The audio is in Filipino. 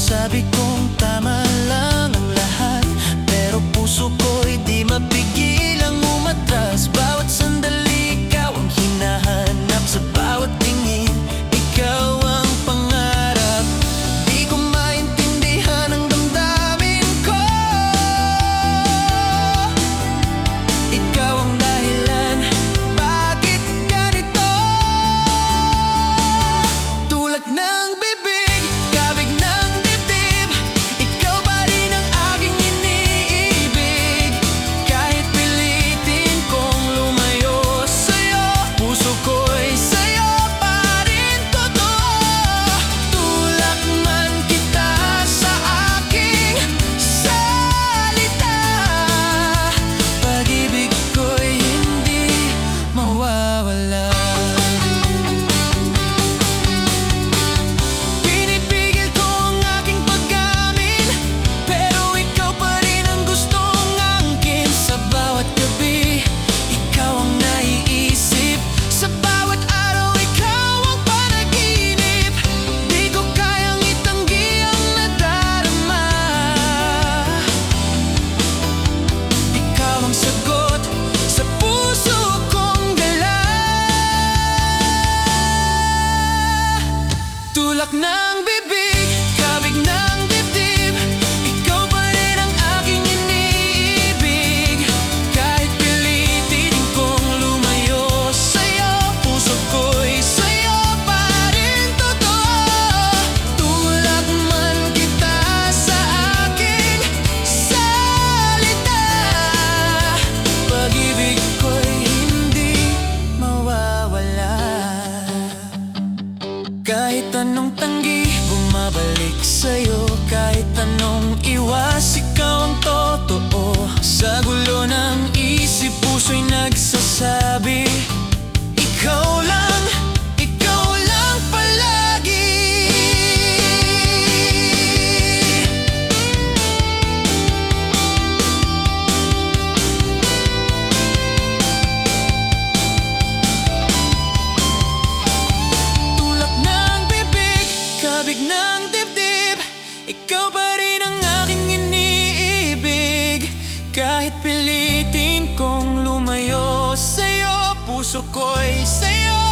Sabi kong tama lang ang lahat, pero puso ko'y di mapigilang umatras. Bawat sandali ikaw ang hinahanap, sa bawat tingin ikaw ang pangarap. Di ko maintindihan ang damdamin ko, ikaw ang dahilan bakit ganito. Tulak ng bibig, kabig ng dibdib, ikaw pa rin ang aking iniibig. Kahit pilitin kong lumayo sa'yo, puso ko'y sa'yo pa rin totoo. Tulak man kita sa aking salita, pag-ibig ko'y hindi mawawala. Pinipigil ko ang aking pag-amin, pero ikaw pa rin ang gustong angkin. Sa bawat gabi, ikaw ang naiisip, sa bawat araw, ikaw ang panaginip. Di ko kayang itanggi ang nadarama, ikaw ang sagot sa puso kong dala. Tulak ng bibig, kabig ng dibdib, ikaw pa rin ang aking iniibig. Kahit pilitin kong lumayo sa'yo, puso ko'y sa'yo pa rin totoo. Tulak man kita sa aking salita, pag-ibig ko'y hindi mawawala. Kahit anong tanggi, bumabalik sa'yo. Kahit anong iwas, ikaw ang totoo. Sa gulo ng isip, puso'y nagsasabi, ikaw lang palagi. Tulak ng bibig, kabig ng dibdib, ikaw pa rin ang aking iniibig. Kahit pilitin kong lumayo sa'yo, puso ko'y sa'yo